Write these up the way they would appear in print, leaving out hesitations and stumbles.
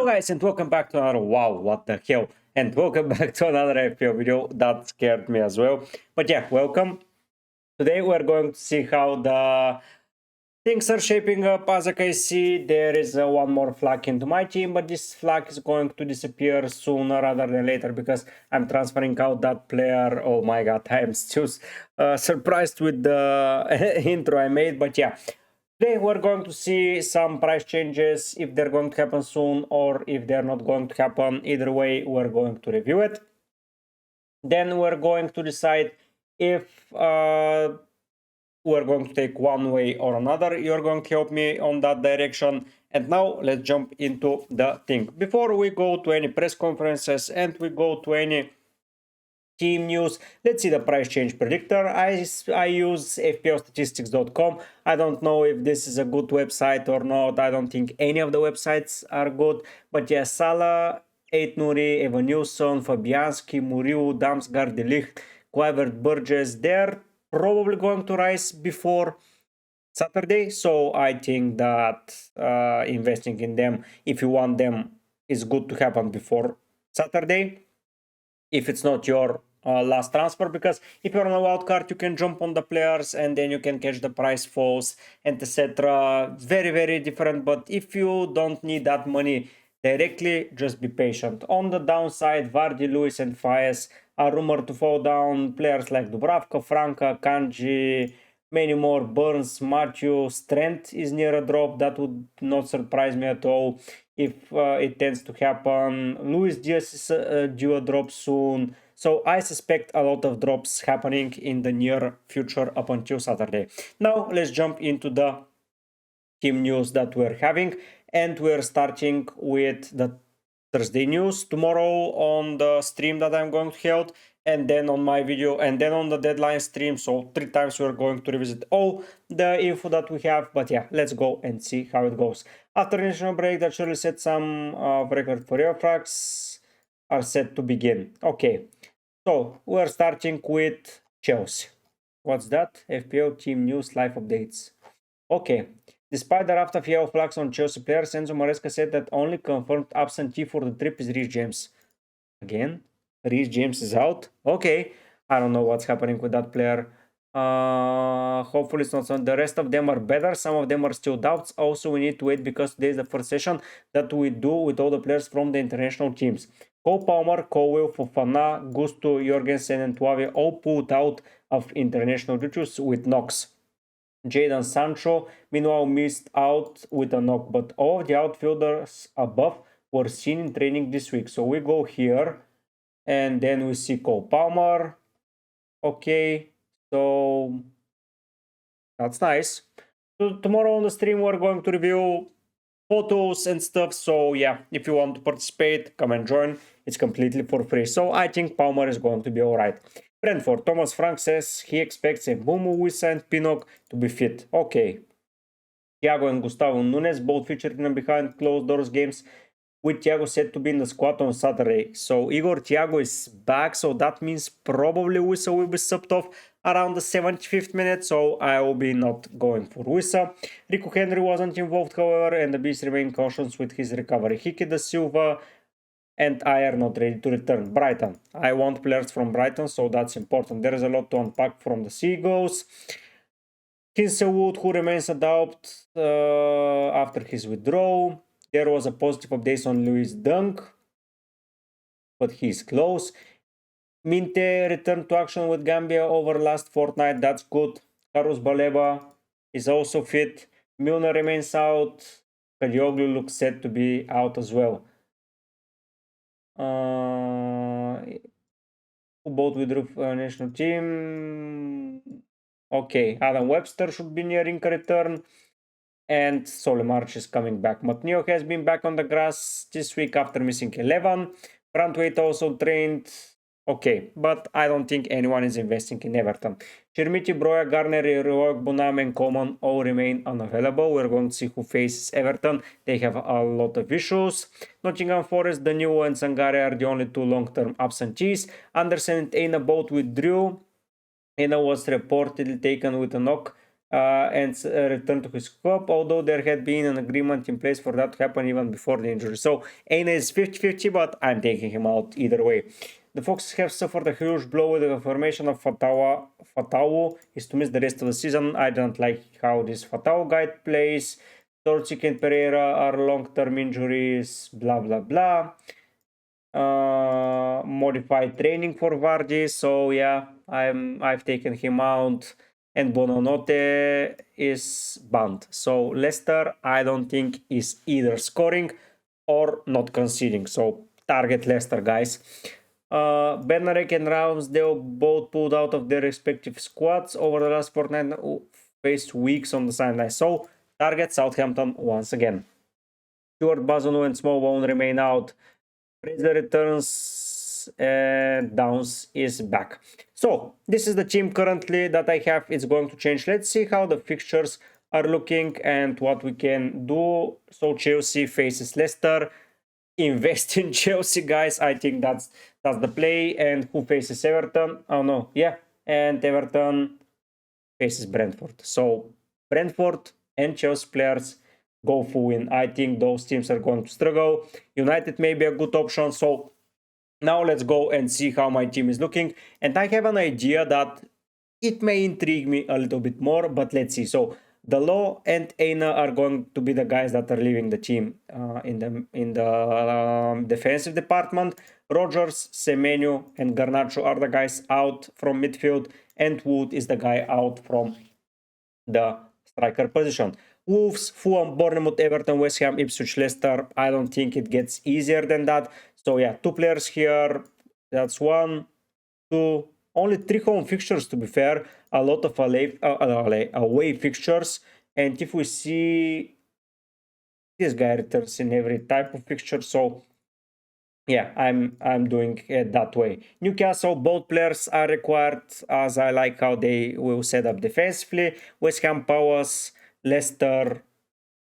guys, and welcome back to another what the hell, and welcome back to another FPL video. That scared me as well, but yeah, welcome. Today we're going to see how the things are shaping up. As I can see, there is one more flag into my team, but this flag is going to disappear sooner rather than later because I'm transferring out that player. Oh my god, I am still surprised with the intro I made, but yeah. Today we're going to see some price changes, if they're going to happen soon or if they're not going to happen. Either way, we're going to review it. Then we're going to decide if we're going to take one way or another. You're going to help me on that direction. And now let's jump into the thing. Before we go to any press conferences and we go to any team news, let's see the price change predictor. I use FPLstatistics.com. I don't know if this is a good website or not. I don't think any of the websites are good. But yeah, Salah, 8 Nuri, Evan Nilsson, Fabianski, Muriu, Damsgaard, De Ligt, Kluivert, Burgess, they're probably going to rise before Saturday. So I think that investing in them, if you want them, is good to happen before Saturday. If it's not your last transfer, because if you're on a wild card, you can jump on the players and then you can catch the price falls and etc. Very different. But if you don't need that money directly, just be patient. On the downside, Vardy, Lewis and Faes are rumored to fall down. Players like Dubravka, Franca, Kanji, many more, Burns, Matthew, Strength is near a drop. That would not surprise me at all if it tends to happen. Luis Diaz is due a drop soon. So I suspect a lot of drops happening in the near future up until Saturday. Now let's jump into the team news that we're having. And we're starting with the Thursday news. Tomorrow on the stream that I'm going to hold, and then on my video, and then on the deadline stream. So 3 times we're going to revisit all the info that we have. But yeah, let's go and see how it goes. After international break, that surely set some record for frags are set to begin. Okay, so we're starting with Chelsea. What's that? FPL team news live updates. Okay. Despite the raft of yellow flags on Chelsea players, Enzo Maresca said that only confirmed absentee for the trip is Reece James. Again? Reece James is out? Okay. I don't know what's happening with that player. Hopefully it's not. The rest of them are better. Some of them are still doubts. Also, we need to wait because today is the first session that we do with all the players from the international teams. Cole Palmer, Colwell, Fofana, Gusto, Jorgensen and Tuave all pulled out of international duties with knocks. Jadon Sancho, meanwhile, missed out with a knock, but all of the outfielders above were seen in training this week. So we go here, and then we see Cole Palmer. Okay, so that's nice. So tomorrow on the stream, we're going to review photos and stuff. So yeah, if you want to participate, come and join. It's completely for free. So I think Palmer is going to be all right. Brentford, Thomas Frank says he expects Mbumu, Wissa and Pinnock to be fit. Okay. Thiago and Gustavo Nunes both featured in behind closed doors games, with Thiago set to be in the squad on Saturday. So Igor Thiago is back, so that means probably Wissa will be subbed off around the 75th minute, so I will be not going for Wissa. Rico Henry wasn't involved, however, and the Beast remain cautious with his recovery. Hickey da Silva and I are not ready to return. Brighton. I want players from Brighton, so that's important. There is a lot to unpack from the Seagulls. Kinselwood, who remains a doubt after his withdrawal. There was a positive update on Lewis Dunk, but he's close. Minte returned to action with Gambia over last fortnight. That's good. Carlos Baleba is also fit. Milner remains out. Kadioglu looks set to be out as well. Who both withdrew national team. Okay, Adam Webster should be nearing a return. And Solly March is coming back. Matneo has been back on the grass this week after missing 11. Brantwaite also trained. Okay, but I don't think anyone is investing in Everton. Chermiti, Broya, Garner, Roig, Bonam and Coman all remain unavailable. We're going to see who faces Everton. They have a lot of issues. Nottingham Forest, Danilo and Sangare are the only 2 long-term absentees. Anderson and Aina both withdrew. Aina was reportedly taken with a knock and return to his club, although there had been an agreement in place for that to happen even before the injury. So Aina is 50-50, but I'm taking him out either way. The Foxes have suffered a huge blow with the formation of Fatau is to miss the rest of the season. I don't like how this Fatau guy plays. Torcik and Pereira are long-term injuries, blah blah blah. Modified training for Vardy, so yeah, I've taken him out, and Buonanotte is banned. So Leicester, I don't think is either scoring or not conceding. So target Leicester, guys. Bernarek and Ramsdale both pulled out of their respective squads over the last fortnight, faced weeks on the sideline. So target Southampton once again. Stuart Bazonu and Smallbone remain out. Fraser returns and Downs is back. So this is the team currently that I have. It's going to change. Let's see how the fixtures are looking and what we can do. So Chelsea faces Leicester. Invest in Chelsea, guys. I think that's the play. And who faces Everton? Oh no, yeah. And Everton faces Brentford. So Brentford and Chelsea players go full win. I think those teams are going to struggle. United may be a good option. So now let's go and see how my team is looking. And I have an idea that it may intrigue me a little bit more, but let's see. So the Law and Aina are going to be the guys that are leaving the team in the defensive department. Rogers, Semenyo, and Garnacho are the guys out from midfield, and Wood is the guy out from the striker position. Wolves, Fulham, Bournemouth, Everton, West Ham, Ipswich, Leicester. I don't think it gets easier than that. So yeah, 2 players here. That's 1, 2, only 3 home fixtures, to be fair. A lot of away fixtures. And if we see, this guy returns in every type of fixture. So yeah, I'm doing it that way. Newcastle, both players are required, as I like how they will set up defensively. West Ham, Palace, Leicester,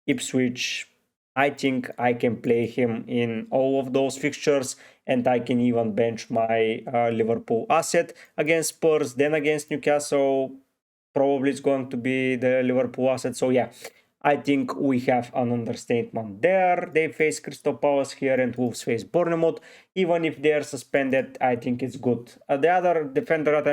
Ipswich. I think I can play him in all of those fixtures, and I can even bench my Liverpool asset against Spurs, then against Newcastle. Probably it's going to be the Liverpool asset. So yeah, I think we have an understatement there. They face Crystal Palace here and Wolves face Bournemouth. Even if they are suspended, I think it's good. The other defender that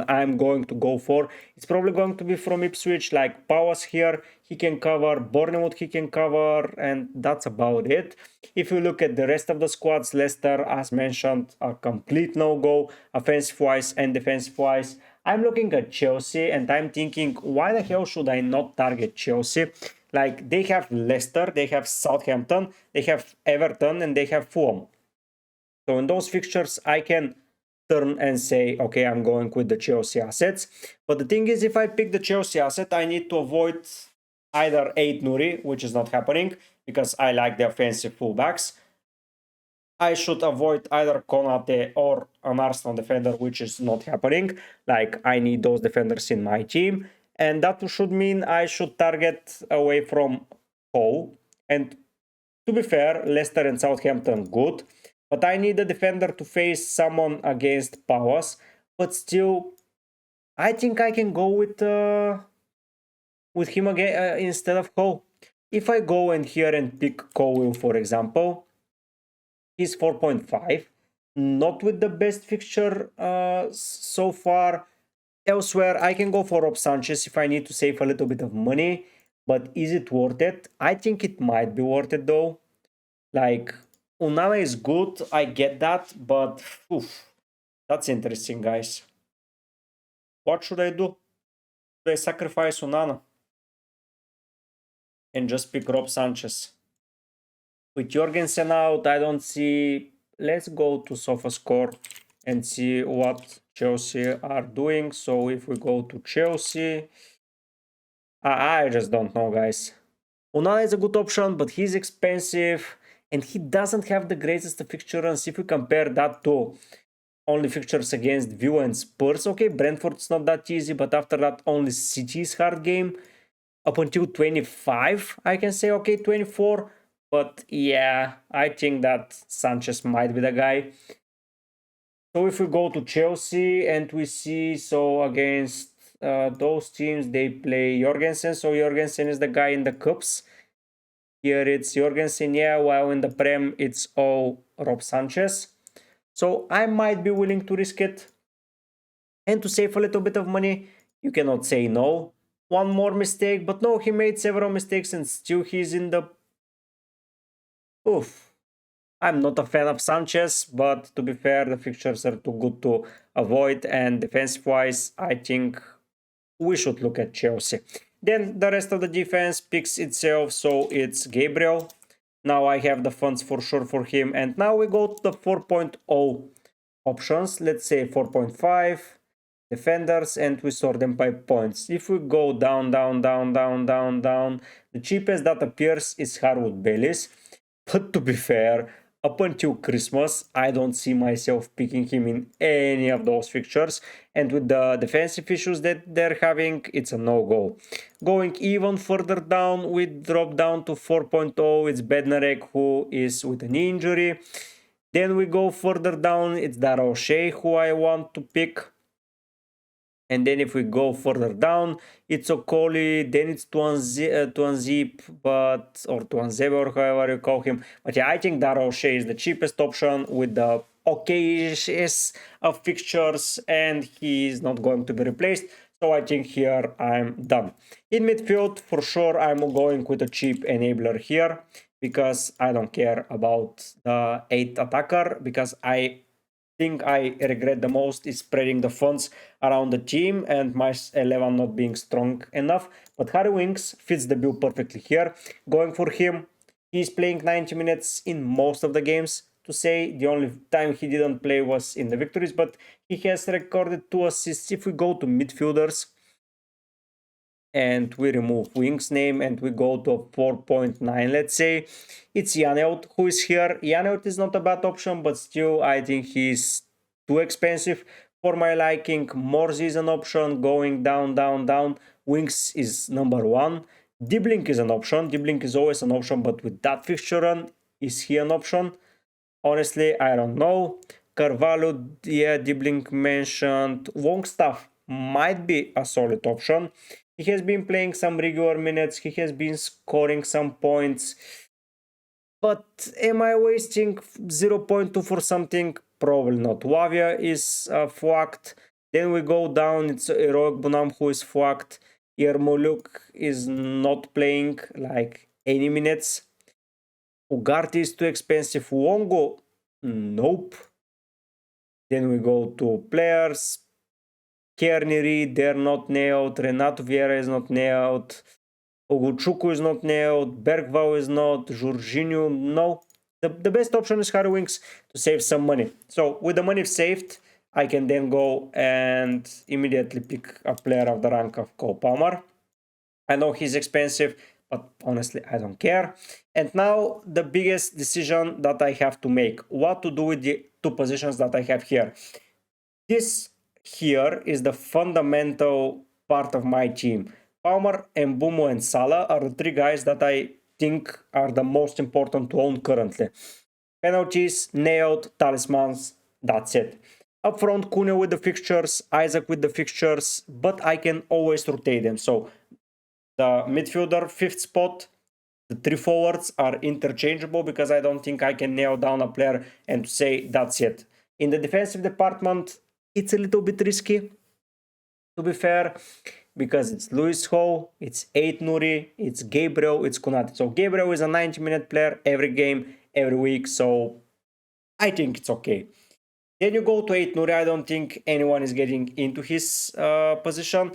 I'm going to go for, it's probably going to be from Ipswich, like Palace here. He can cover, Bournemouth he can cover, and that's about it. If you look at the rest of the squads, Leicester, as mentioned, a complete no-go, offensive-wise and defensive-wise. I'm looking at Chelsea and I'm thinking, why the hell should I not target Chelsea? Like, they have Leicester, they have Southampton, they have Everton, and they have Fulham. So in those fixtures, I can turn and say, okay, I'm going with the Chelsea assets. But the thing is, if I pick the Chelsea asset, I need to avoid either 8 Nuri, which is not happening, because I like the offensive fullbacks. I should avoid either Konate or an Arsenal defender, which is not happening. Like, I need those defenders in my team. And that should mean I should target away from Cole. And to be fair, Leicester and Southampton good. But I need a defender to face someone against Palace. But still, I think I can go with him again instead of Cole. If I go in here and pick Cole, for example, he's 4.5, not with the best fixture so far. Elsewhere, I can go for Rob Sanchez if I need to save a little bit of money, but is it worth it? I think it might be worth it though. Like, Onana is good, I get that, but that's interesting, guys. What should I do? Should I sacrifice Onana and just pick Rob Sanchez? With Jorgensen out, I don't see. Let's go to SofaScore and see what Chelsea are doing. So if we go to Chelsea, I just don't know, guys. Onana is a good option, but he's expensive and he doesn't have the greatest fixtures. If we compare that to only fixtures against Villa and Spurs, okay, Brentford's not that easy, but after that, only City's hard game. Up until 25, I can say, okay, 24. But yeah, I think that Sanchez might be the guy. So if we go to Chelsea and we see, so against those teams, they play Jorgensen. So Jorgensen is the guy in the cups. Here it's Jorgensen, yeah, while in the Prem it's all Rob Sanchez. So I might be willing to risk it. And to save a little bit of money, you cannot say no. One more mistake, but no, he made several mistakes and still he's in the... Oof. I'm not a fan of Sanchez, but to be fair, the fixtures are too good to avoid, and defensive-wise, I think we should look at Chelsea. Then the rest of the defense picks itself, so it's Gabriel. Now I have the funds for sure for him, and now we go to the 4.0 options. Let's say 4.5 defenders, and we sort them by points. If we go down, the cheapest that appears is Harwood Bellis. But to be fair, up until Christmas, I don't see myself picking him in any of those fixtures. And with the defensive issues that they're having, it's a no-go. Going even further down, we drop down to 4.0. It's Bednarek, who is with an injury. Then we go further down, it's Darrell Shea, who I want to pick. And then if we go further down, it's Okoli, then it's Tuanzip, or Tuanzebe, or however you call him. But yeah, I think Darrell Shea is the cheapest option with the okayish of fixtures, and he is not going to be replaced. So I think here I'm done. In midfield, for sure, I'm going with a cheap enabler here, because I don't care about the 8th attacker, because I think I regret the most is spreading the funds around the team and my 11 not being strong enough. But Harry Winks fits the bill perfectly here. Going for him, he's playing 90 minutes in most of the games. To say the only time he didn't play was in the victories, but he has recorded 2 assists. If we go to midfielders and we remove Wings name and we go to a 4.9, let's say, it's Janelt who is here. Janelt is not a bad option, but still I think he's too expensive for my liking. Morzi is an option, going down. Wings is number 1. Diblink is an option. Diblink is always an option, but with that fixture run, is he an option? Honestly, I don't know. Carvalho, yeah, Diblink mentioned. Longstaff might be a solid option. He has been playing some regular minutes. He has been scoring some points. But am I wasting 0.2 for something? Probably not. Wavia is flagged. Then we go down. It's Heroic Bonham who is flagged. Yermoluk is not playing like any minutes. Ugarte is too expensive. Wongo, nope. Then we go to players. Kearney, they're not nailed. Renato Vieira is not nailed. Oguchuku is not nailed. Bergvall is not. Jorginho, no. The best option is Harry Winks to save some money. So with the money saved, I can then go and immediately pick a player of the rank of Cole Palmer. I know he's expensive, but honestly, I don't care. And now the biggest decision that I have to make. What to do with the 2 positions that I have here. This here is the fundamental part of my team. Palmer, Mbumo, and Salah are the 3 guys that I think are the most important to own currently. Penalties, nailed, talismans, that's it. Up front, Cunha with the fixtures, Isaac with the fixtures, but I can always rotate them. So the midfielder 5th spot, the 3 forwards are interchangeable because I don't think I can nail down a player and say that's it. In the defensive department, it's a little bit risky, to be fair, because it's Lewis Hall, it's 8 Nuri, it's Gabriel, it's Konate. So Gabriel is a 90-minute player every game, every week, so I think it's okay. Then you go to 8 Nuri, I don't think anyone is getting into his position,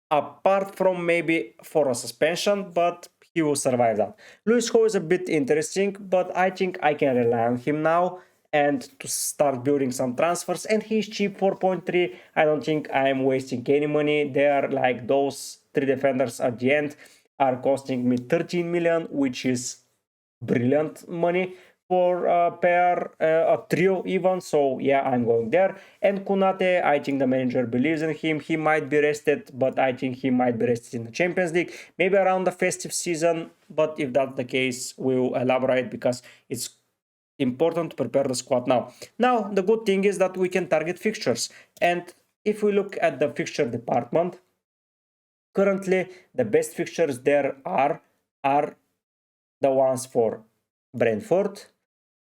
apart from maybe for a suspension, but he will survive that. Lewis Hall is a bit interesting, but I think I can rely on him now and to start building some transfers, and he's cheap, 4.3. I don't think I'm wasting any money there. Like those 3 defenders at the end are costing me 13 million, which is brilliant money for a pair, a trio even. So yeah, I'm going there. And Konate, I think the manager believes in him. He might be rested, but I think he might be rested in the Champions League, maybe around the festive season. But if that's the case, we'll elaborate because it's important to prepare the squad now. Now, the good thing is that we can target fixtures. And if we look at the fixture department, Currently, the best fixtures there are the ones for Brentford,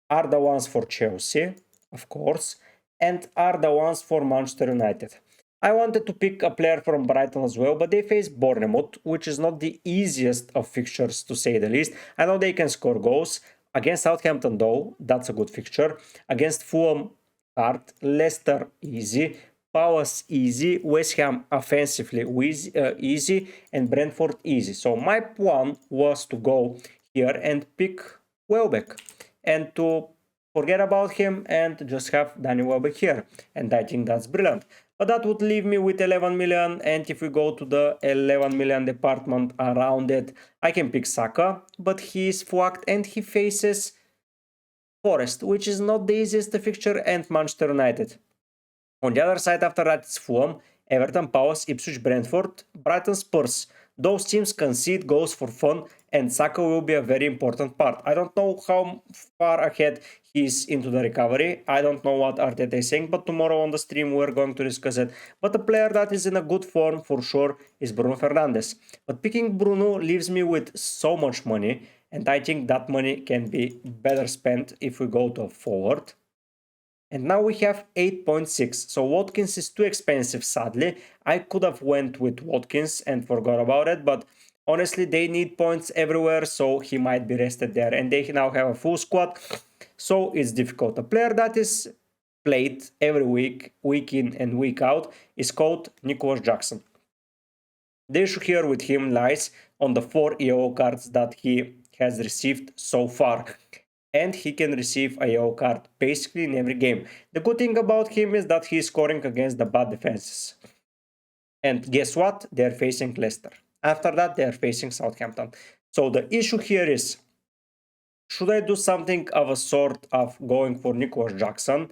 are the ones for Chelsea, of course, and are the ones for Manchester United. I wanted to pick a player from Brighton as well, but they face Bournemouth, which is not the easiest of fixtures to say the least. I know they can score goals. Against Southampton though, that's a good fixture. Against Fulham, hard. Leicester, easy. Palace, easy. West Ham, offensively easy. And Brentford, easy. So my plan was to go here and pick Welbeck and to forget about him and just have Danny Welbeck here. And I think that's brilliant. But that would leave me with 11 million, and if we go to the 11 million department around it, I can pick Saka, but he is flagged and he faces Forest, which is not the easiest fixture, and Manchester United. On the other side, after that, it's Fulham, Everton, Palace, Ipswich, Brentford, Brighton, Spurs. Those teams concede goals for fun, and Saka will be a very important part. I don't know how far ahead he is into the recovery. I don't know what Arteta is saying, but tomorrow on the stream we're going to discuss it. But a player that is in a good form for sure is Bruno Fernandes. But picking Bruno leaves me with so much money, and I think that money can be better spent if we go to a forward. And now we have 8.6, so Watkins is too expensive, sadly. I could have went with Watkins and forgot about it, but honestly they need points everywhere, so he might be rested there. And they now have a full squad, so it's difficult. A player that is played every week, week in and week out, is called Nicholas Jackson. The issue here with him lies on the 4 yellow cards that he has received so far. And he can receive a yellow card basically in every game. The good thing about him is that he's scoring against the bad defenses. And guess what? They're facing Leicester. After that, they're facing Southampton. So the issue here is, should I do something of a sort of going for Nicholas Jackson?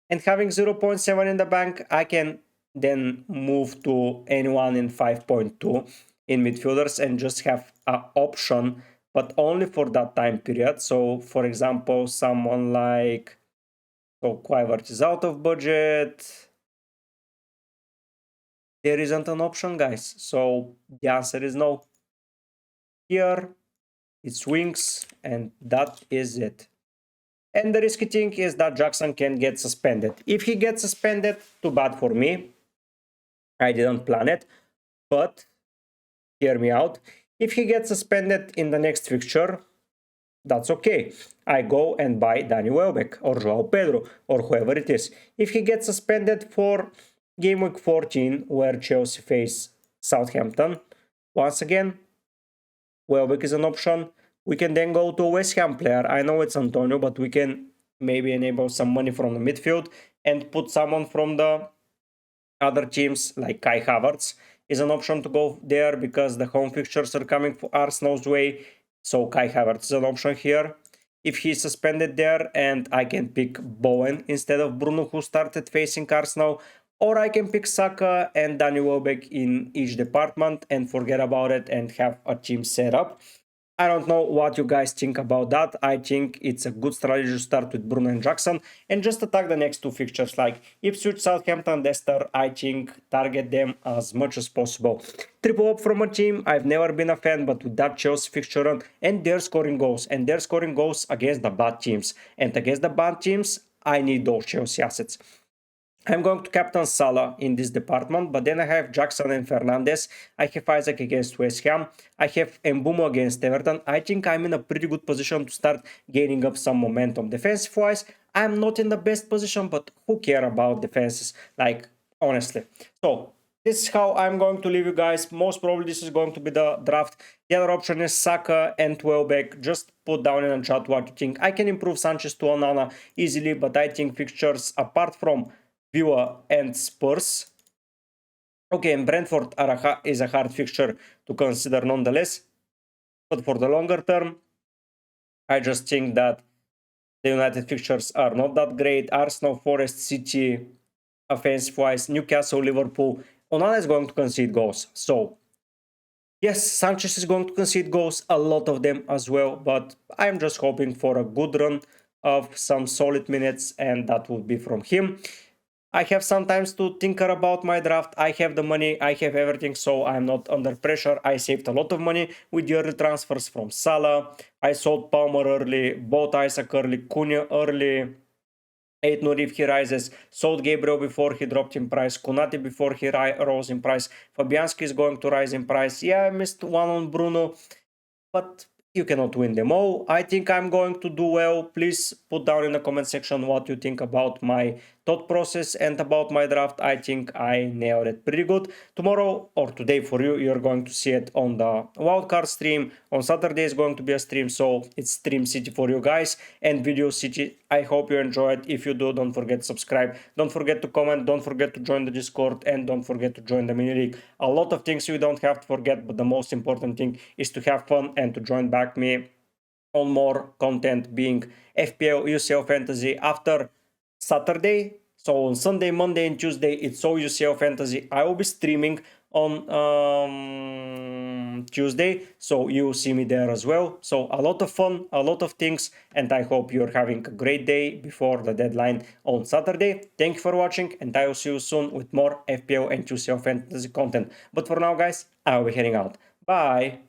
And having 0.7 in the bank, I can then move to anyone in 5.2 in midfielders and just have an option, but only for that time period. So for example, someone like, so Kluivert is out of budget. There isn't an option, guys. So the answer is no. Here it's wings, and that is it. And the risky thing is that Jackson can get suspended. If he gets suspended, too bad for me. I didn't plan it, but hear me out. If he gets suspended in the next fixture, that's okay. I go and buy Danny Welbeck or Joao Pedro or whoever it is. If he gets suspended for Gameweek 14, where Chelsea face Southampton, once again, Welbeck is an option. We can then go to a West Ham player. I know it's Antonio, but we can maybe enable some money from the midfield and put someone from the other teams like Kai Havertz is an option to go there because the home fixtures are coming for Arsenal's way. So Kai Havertz is an option here if he's suspended there, and I can pick Bowen instead of Bruno, who started facing Arsenal, or I can pick Saka and Danny Welbeck in each department and forget about it and have a team set up. I don't know what you guys think about that. I think it's a good strategy to start with Bruno and Jackson and just attack the next two fixtures like Ipswich, Southampton, Leicester. I think target them as much as possible. Triple up from a team, I've never been a fan, but with that Chelsea fixture run, and they're scoring goals, and they're scoring goals against the bad teams. And against the bad teams, I need those Chelsea assets. I'm going to captain Salah in this department, but then I have Jackson and Fernandes. I have Isaac against West Ham. I have Mbumo against Everton. I think I'm in a pretty good position to start gaining up some momentum. Defensive-wise, I'm not in the best position, but who care about defenses? Like, honestly. So, this is how I'm going to leave you guys. Most probably this is going to be the draft. The other option is Saka and Welbeck. Just put down in the chat what you think. I can improve Sanchez to Onana easily, but I think fixtures apart from Villa and Spurs. Okay, and Brentford is a hard fixture to consider nonetheless. But for the longer term, I just think that the United fixtures are not that great. Arsenal, Forest, City, offensive-wise, Newcastle, Liverpool. Onana is going to concede goals. So, yes, Sanchez is going to concede goals, a lot of them as well. But I'm just hoping for a good run of some solid minutes, and that would be from him. I have sometimes to think about my draft. I have the money, I have everything, so I'm not under pressure. I saved a lot of money with the early transfers from Salah. I sold Palmer early, bought Isaac early, Cunha early, ate Nur if he rises, sold Gabriel before he dropped in price, Konate before he rose in price, Fabianski is going to rise in price. Yeah, I missed one on Bruno, but you cannot win them all. I think I'm going to do well. Please put down in the comment section what you think about my thought process and about my draft. I think I nailed it pretty good. Tomorrow or today for you, you're going to see it on the Wildcard stream. On Saturday is going to be a stream, so it's Stream City for you guys and Video City. I hope you enjoy it. If you do, don't forget to subscribe. Don't forget to comment. Don't forget to join the Discord and don't forget to join the mini league. A lot of things you don't have to forget, but the most important thing is to have fun and to join back me on more content being FPL UCL Fantasy after Saturday. So on Sunday, Monday, and Tuesday, it's all UCL Fantasy. I will be streaming on Tuesday, so you see me there as well. So a lot of fun, a lot of things, and I hope you're having a great day before the deadline on Saturday. Thank you for watching, and I will see you soon with more FPL and UCL Fantasy content. But for now, guys, I'll be heading out. Bye!